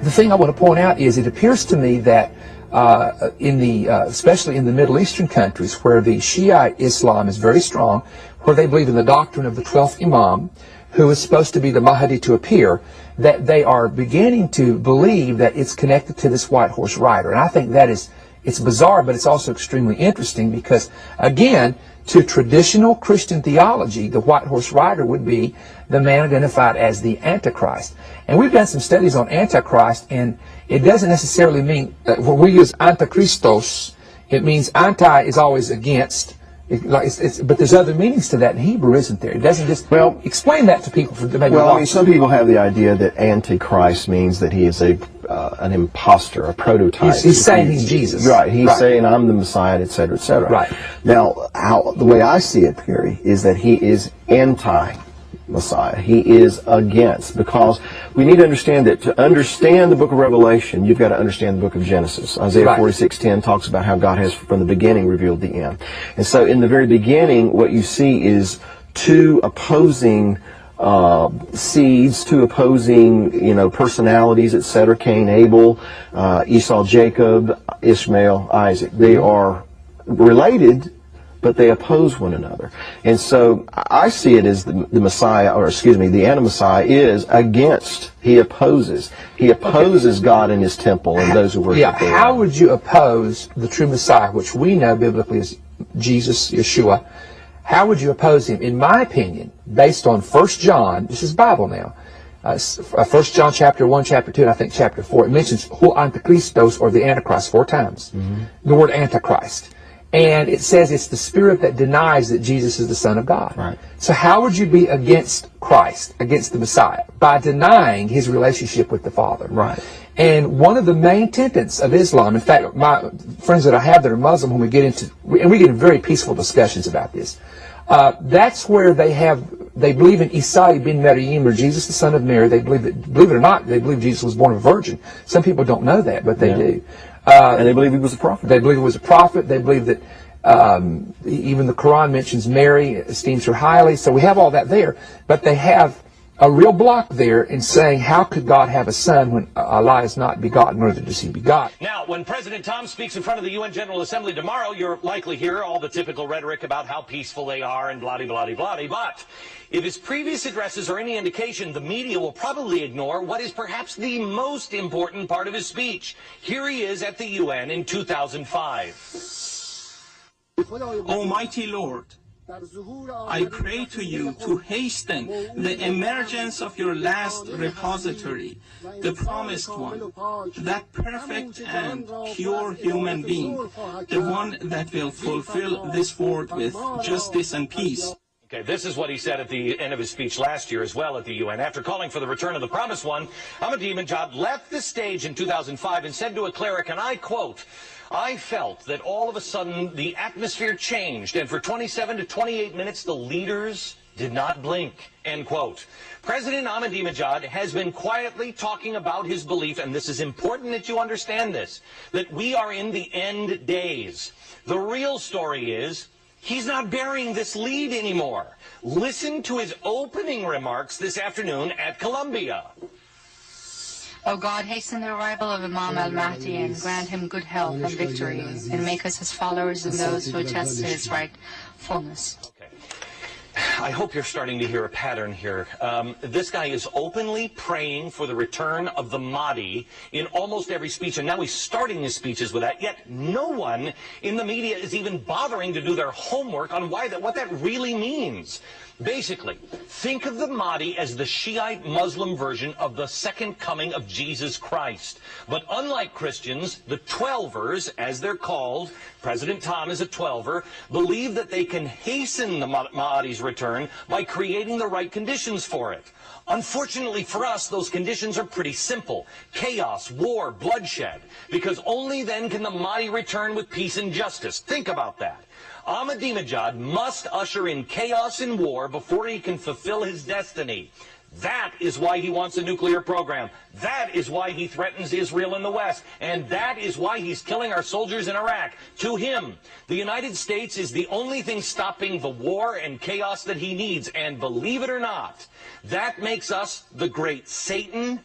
the thing I want to point out is it appears to me that especially in the Middle Eastern countries where the Shiite Islam is very strong, where they believe in the doctrine of the 12th Imam, who is supposed to be the Mahdi to appear, that they are beginning to believe that it's connected to this white horse rider. And I think that it's bizarre, but it's also extremely interesting because, again, to traditional Christian theology, the white horse rider would be the man identified as the Antichrist. And we've done some studies on Antichrist, and it doesn't necessarily mean, when we use Antichristos, it means anti is always against, but there's other meanings to that in Hebrew, isn't there? It doesn't just, well, explain that to people. Some people have the idea that Antichrist means that he is an imposter, a prototype. He's saying he's Jesus. Right. He's saying, I'm the Messiah, etc., etc. Right. Now, the way I see it, Perry, is that he is anti-Messiah. He is against, because we need to understand that to understand the book of Revelation, you've got to understand the book of Genesis. Isaiah 46:10 talks about how God has from the beginning revealed the end. And so in the very beginning, what you see is two opposing seeds, two opposing, personalities, etc. Cain, Abel, Esau, Jacob, Ishmael, Isaac. They are related, but they oppose one another. And so I see it as the Messiah, or excuse me, the anti-Messiah is against. He opposes. He opposes God in his temple and those who worship him. Yeah, how would you oppose the true Messiah, which we know biblically is Jesus, Yeshua? How would you oppose him? In my opinion, based on 1 John, this is Bible now, 1 John chapter 1, chapter 2, and I think chapter 4, it mentions Hu Antichristos, or the Antichrist, 4 times. The word Antichrist. And it says it's the spirit that denies that Jesus is the Son of God. Right. So how would you be against Christ, against the Messiah? By denying his relationship with the Father. Right. And one of the main tenets of Islam, in fact, my friends that I have that are Muslim, when we get into, and we get in very peaceful discussions about this, that's where they believe in Isa ibn Maryam, or Jesus the son of Mary. They believe it or not, they believe Jesus was born of a virgin. Some people don't know that, but they do. And they believe he was a prophet. They believe he was a prophet. They believe that even the Quran mentions Mary, esteems her highly. So we have all that there. But they have a real block there in saying, how could God have a son when Allah is not begotten, nor does he begot? Now, when President Tom speaks in front of the UN General Assembly tomorrow, you'll likely hear all the typical rhetoric about how peaceful they are and blah-de-blah-de-blah-de. But if his previous addresses are any indication, the media will probably ignore what is perhaps the most important part of his speech. Here he is at the UN in 2005. Almighty Lord, I pray to you to hasten the emergence of your last repository, the promised one, that perfect and pure human being, the one that will fulfill this world with justice and peace. Okay, this is what he said at the end of his speech last year as well at the UN. After calling for the return of the promised one, Ahmadinejad left the stage in 2005 and said to a cleric, and I quote, "I felt that all of a sudden the atmosphere changed, and for 27 to 28 minutes the leaders did not blink," end quote. President Ahmadinejad has been quietly talking about his belief, and this is important that you understand this, that we are in the end days. The real story is, he's not bearing this lead anymore. Listen to his opening remarks this afternoon at Columbia. O God, hasten the arrival of Imam al-Mahdi and grant him good health and victory, and make us his followers and those who attest to his rightfulness. Okay. I hope you're starting to hear a pattern here. This guy is openly praying for the return of the Mahdi in almost every speech, and now he's starting his speeches with that, yet no one in the media is even bothering to do their homework on what that really means. Basically, think of the Mahdi as the Shiite Muslim version of the second coming of Jesus Christ. But unlike Christians, the Twelvers, as they're called, President Tom is a Twelver, believe that they can hasten the Mahdi's return by creating the right conditions for it. Unfortunately for us, those conditions are pretty simple. Chaos, war, bloodshed. Because only then can the Mahdi return with peace and justice. Think about that. Ahmadinejad must usher in chaos and war before he can fulfill his destiny. That is why he wants a nuclear program. That is why he threatens Israel in the West. And that is why he's killing our soldiers in Iraq. To him, the United States is the only thing stopping the war and chaos that he needs. And believe it or not, that makes us the great Satan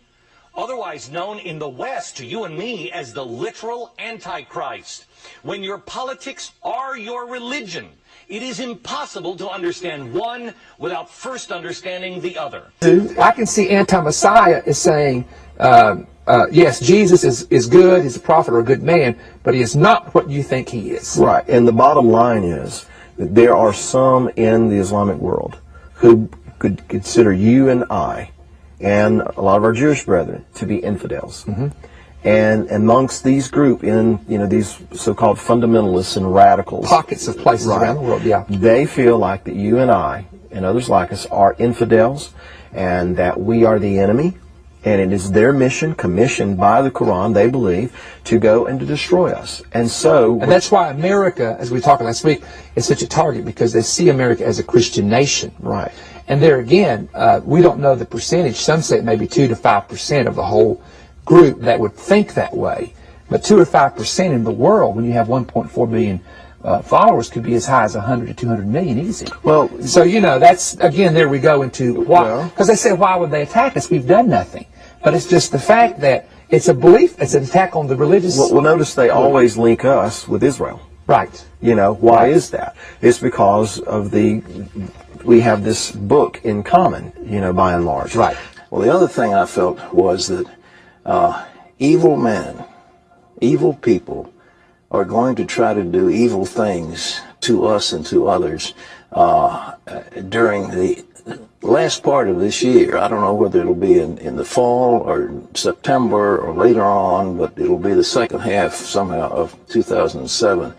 otherwise known in the West to you and me as the literal antichrist. When your politics are your religion, it is impossible to understand one without first understanding the other. I can see anti-Messiah is saying, yes, Jesus is good, he's a prophet or a good man, but he is not what you think he is. Right, and the bottom line is that there are some in the Islamic world who could consider you and I, and a lot of our Jewish brethren, to be infidels. Mm-hmm. And amongst these group, in these so-called fundamentalists and radicals, pockets of places right, around the world, yeah, they feel like that you and I and others like us are infidels, and that we are the enemy, and it is their mission, commissioned by the Quran, they believe, to go and to destroy us. And that's why America, as we talked last week, is such a target, because they see America as a Christian nation. Right. And there again, we don't know the percentage. Some say it may be 2 to 5% of the whole group that would think that way. But 2 or 5% in the world, when you have 1.4 million followers, could be as high as 100 to 200 million easy. Well, so that's again, there we go into why, because they say, why would they attack us? We've done nothing. But it's just the fact that it's a belief, it's an attack on the religious. Well, notice they always link us with Israel. Right. Why is that? It's because of we have this book in common, by and large. Right. Well, the other thing I felt was that evil men, evil people, are going to try to do evil things to us and to others during the last part of this year. I don't know whether it'll be in the fall or September or later on, but it'll be the second half somehow of 2007.